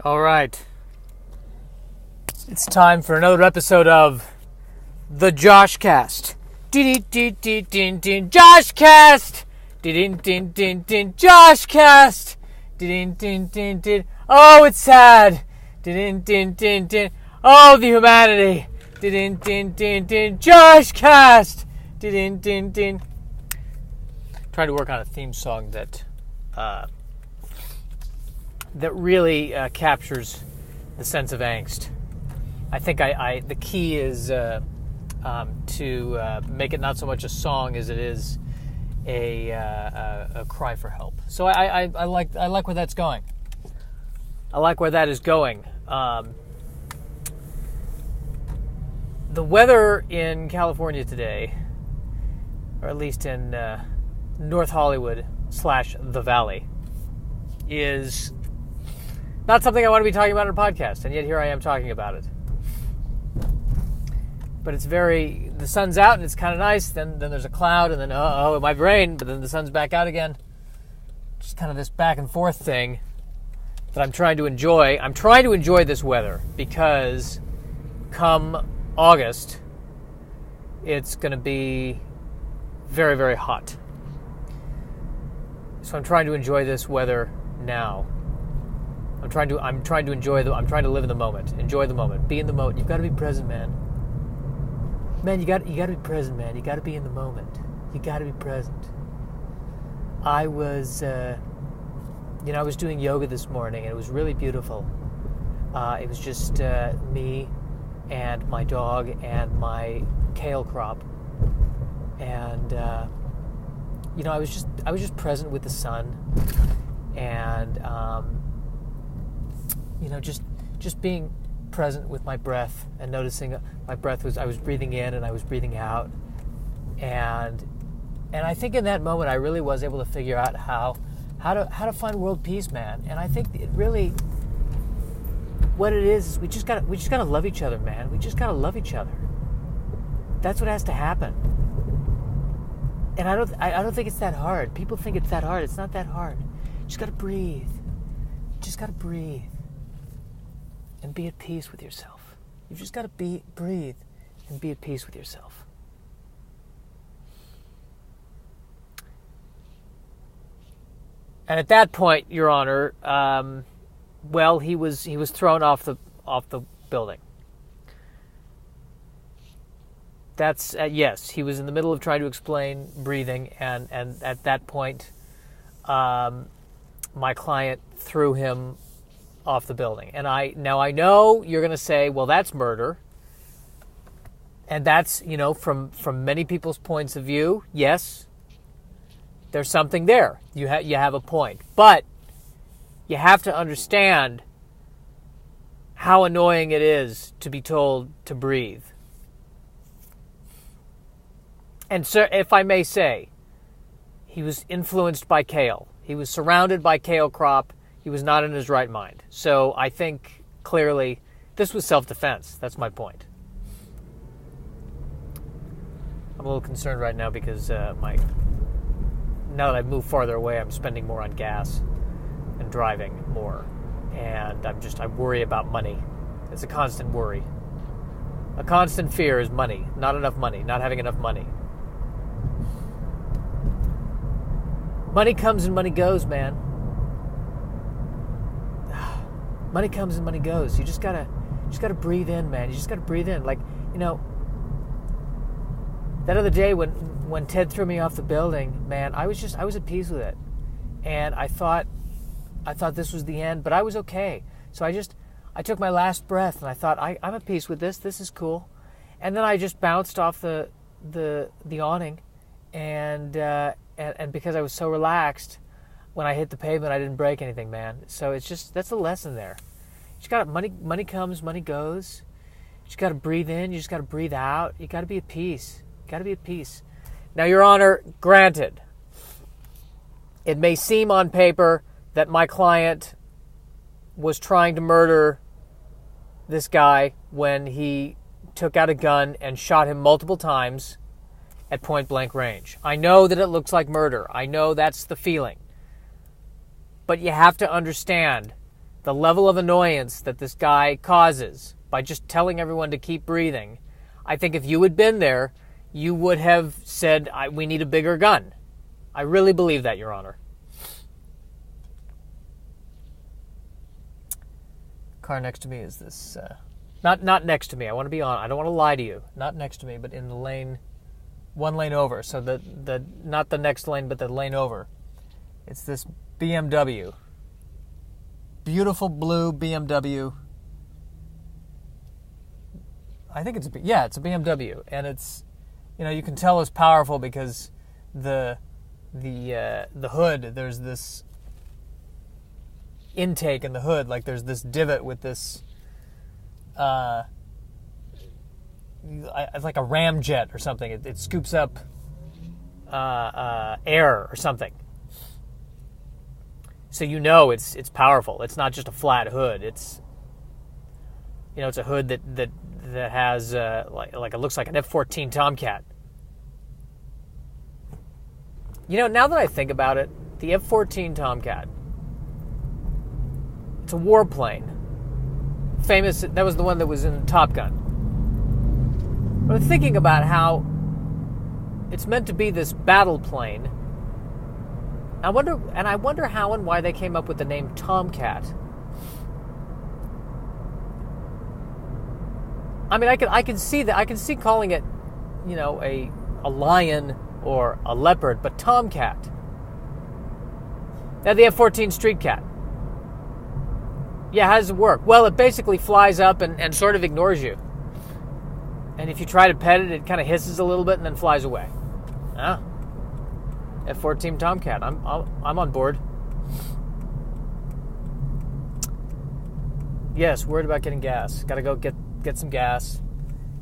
All right. It's time for another episode of the Joshcast. Joshcast. Joshcast. Oh, it's sad. Oh, the humanity. Joshcast. Trying to work on a theme song that really captures the sense of angst. I think the key is to make it not so much a song as it is a cry for help. So I like where that's going. I like where that is going. The weather in California today, or at least in North Hollywood / the Valley, is not something I want to be talking about on a podcast, and yet here I am talking about it. But it's the sun's out and it's kind of nice, then there's a cloud, and then it might rain, but then the sun's back out again. Just kind of this back and forth thing that I'm trying to enjoy. I'm trying to enjoy this weather because come August, it's going to be very, very hot. So I'm trying to enjoy this weather now. I'm trying to enjoy I'm trying to live in the moment. Enjoy the moment. Be in the moment. You've got to be present, man. Man, you got to be present, man. You got to be in the moment. You got to be present. I was I was doing yoga this morning, and it was really beautiful. It was just me and my dog and my kale crop. And I was just present with the sun, and just being present with my breath and noticing my breath I was breathing in and I was breathing out, and I think in that moment I really was able to figure out how to find world peace, man. And I think it really, what it is we just gotta love each other, man. We just gotta love each other. That's what has to happen. And I don't think it's that hard. People think it's that hard. It's not that hard. You just gotta breathe. Just gotta breathe. And be at peace with yourself. You've just got to breathe and be at peace with yourself. And at that point, Your Honor, he was thrown off the building. That's yes, he was in the middle of trying to explain breathing, and at that point, my client threw him off the building. And I know you're going to say, well, that's murder. And that's, from many people's points of view, yes, there's something there. You have a point. But you have to understand how annoying it is to be told to breathe. And so, if I may say, he was influenced by kale. He was surrounded by kale crop. He was not in his right mind. So I think clearly this was self-defense. That's my point. I'm a little concerned right now because now that I've moved farther away, I'm spending more on gas and driving more. And I worry about money. It's a constant worry. A constant fear is money. Not enough money. Not having enough money. Money comes and money goes, man. Money comes and money goes. You just gotta breathe in, man. You just gotta breathe in. Like, that other day when Ted threw me off the building, man, I was at peace with it. And I thought this was the end, but I was okay. So I took my last breath and I thought, I'm at peace with this. This is cool. And then I just bounced off the awning, and because I was so relaxed, when I hit the pavement, I didn't break anything, man. So that's the lesson there. You just got money comes, money goes. You just got to breathe in. You just got to breathe out. You got to be at peace. Now, Your Honor, granted, it may seem on paper that my client was trying to murder this guy when he took out a gun and shot him multiple times at point blank range. I know that it looks like murder. I know that's the feeling. But you have to understand the level of annoyance that this guy causes by just telling everyone to keep breathing, I think if you had been there, you would have said, we need a bigger gun. I really believe that, Your Honor. Car next to me is this, not next to me, I want to be on, I don't want to lie to you, not next to me, but in the lane, one lane over, so the not the next lane, but the lane over. It's this BMW. Beautiful blue BMW. I think it's a BMW, and it's, you can tell it's powerful because the hood, there's this intake in the hood, like there's this divot with this it's like a ramjet or something. It scoops up air or something, so it's powerful. It's not just a flat hood. It's it's a hood that has like it looks like an F-14 Tomcat. Now that I think about it, the F-14 Tomcat, it's a warplane. Famous, that was the one that was in Top Gun. But I'm thinking about how it's meant to be this battle plane. I wonder how and why they came up with the name Tomcat. I mean, I can see that. I can see calling it, a lion or a leopard, but Tomcat. Now the F-14 Street Cat. Yeah, how does it work? Well, it basically flies up and sort of ignores you. And if you try to pet it, it kind of hisses a little bit and then flies away. Ah, F-14 Tomcat. I'm on board. Yes, worried about getting gas. Got to go get some gas,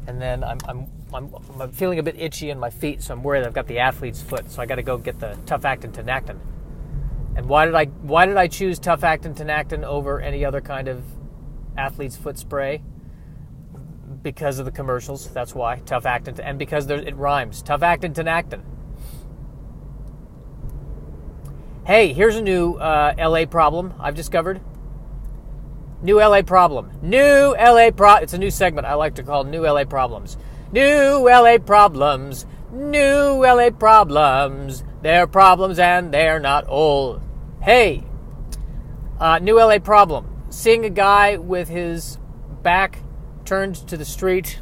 and then I'm feeling a bit itchy in my feet, so I'm worried I've got the athlete's foot. So I got to go get the Tough Actin Tinactin. And why did I choose Tough Actin Tinactin over any other kind of athlete's foot spray? Because of the commercials. That's why. Tough Actin, and because it rhymes. Tough Actin Tinactin. Hey, here's a new LA problem I've discovered. New LA problem. It's a new segment I like to call New LA Problems. New LA Problems. New LA Problems. They're problems and they're not old. Hey, new LA problem. Seeing a guy with his back turned to the street,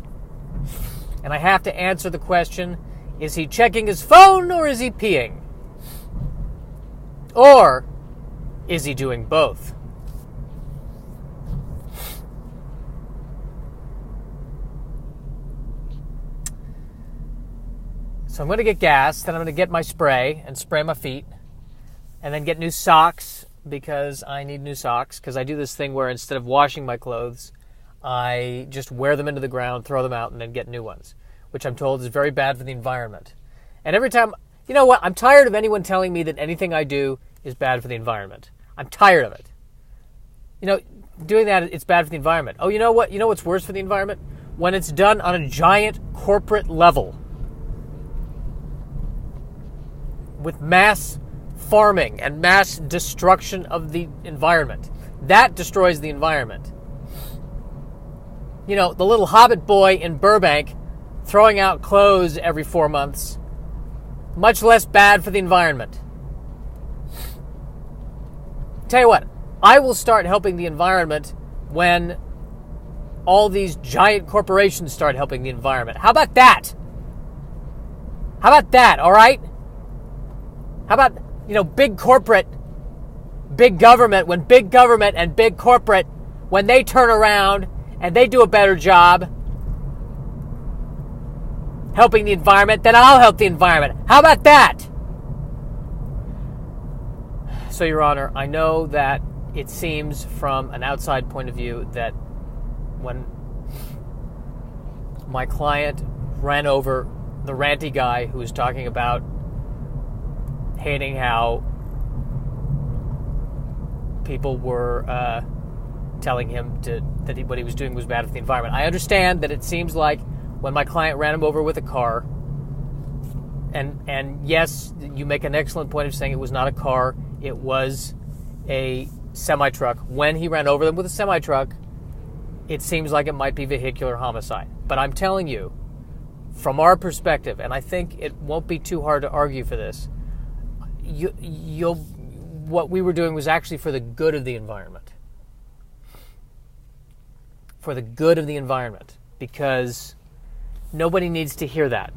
and I have to answer the question, is he checking his phone or is he peeing? Or is he doing both? So I'm going to get gas, then I'm going to get my spray and spray my feet, and then get new socks because I need new socks, because I do this thing where instead of washing my clothes, I just wear them into the ground, throw them out, and then get new ones, which I'm told is very bad for the environment. And every time, you know what, I'm tired of anyone telling me that anything I do is bad for the environment. I'm tired of it. Doing that, it's bad for the environment. Oh, you know what? You know what's worse for the environment? When it's done on a giant corporate level, with mass farming and mass destruction of the environment. That destroys the environment. The little hobbit boy in Burbank throwing out clothes every 4 months, much less bad for the environment. Tell you what, I will start helping the environment when all these giant corporations start helping the environment. How about that? All right? How about, big corporate, big government, when big government and big corporate, when they turn around and they do a better job helping the environment, then I'll help the environment. How about that? So, Your Honor, I know that it seems from an outside point of view that when my client ran over the ranty guy who was talking about hating how people were telling him that what he was doing was bad for the environment. I understand that it seems like when my client ran him over with a car, and yes, you make an excellent point of saying it was not a car, it was a semi-truck. When he ran over them with a semi-truck, it seems like it might be vehicular homicide. But I'm telling you, from our perspective, and I think it won't be too hard to argue for this, what we were doing was actually for the good of the environment. For the good of the environment. Because nobody needs to hear that,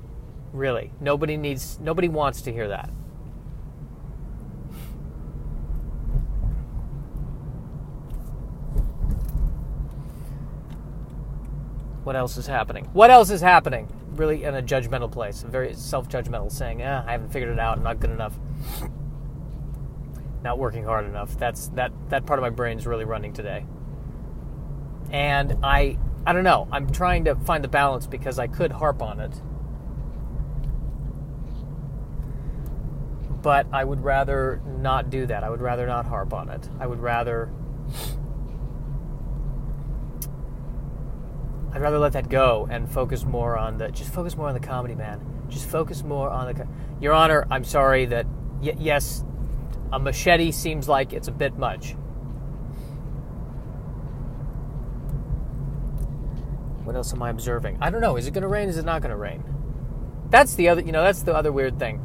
really. Nobody wants to hear that. What else is happening? Really in a judgmental place, a very self-judgmental, saying, I haven't figured it out, not good enough, not working hard enough. That part of my brain's really running today. And I don't know, I'm trying to find the balance because I could harp on it. But I would rather not do that. I would rather not harp on it. I'd rather let that go and focus more on the comedy, man. Just focus more on the... Your Honor, I'm sorry that, yes, a machete seems like it's a bit much. What else am I observing? I don't know. Is it going to rain? Is it not going to rain? That's the other weird thing.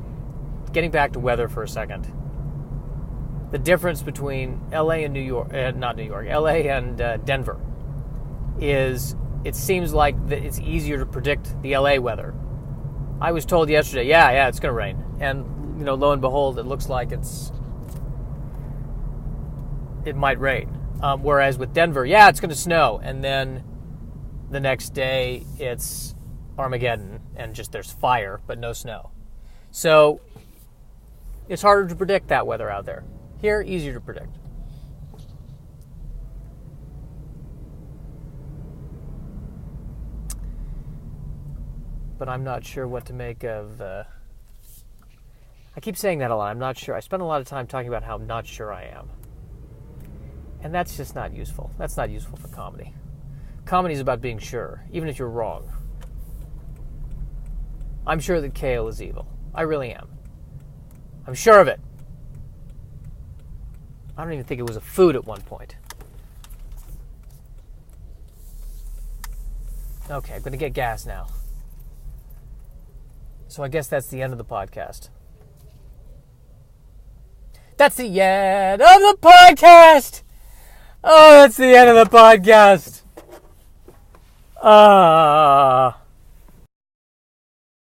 Getting back to weather for a second. The difference between LA and New York, LA and Denver is... It seems like it's easier to predict the LA weather. I was told yesterday, yeah, it's going to rain. And, lo and behold, it looks like it might rain. Whereas with Denver, it's going to snow. And then the next day, it's Armageddon and just there's fire, but no snow. So it's harder to predict that weather out there. Here, easier to predict. But I'm not sure what to make of... I keep saying that a lot. I'm not sure. I spend a lot of time talking about how not sure I am. And that's just not useful. That's not useful for comedy. Comedy is about being sure, even if you're wrong. I'm sure that kale is evil. I really am. I'm sure of it. I don't even think it was a food at one point. Okay, I'm going to get gas now. So I guess that's the end of the podcast. That's the end of the podcast! Oh, that's the end of the podcast!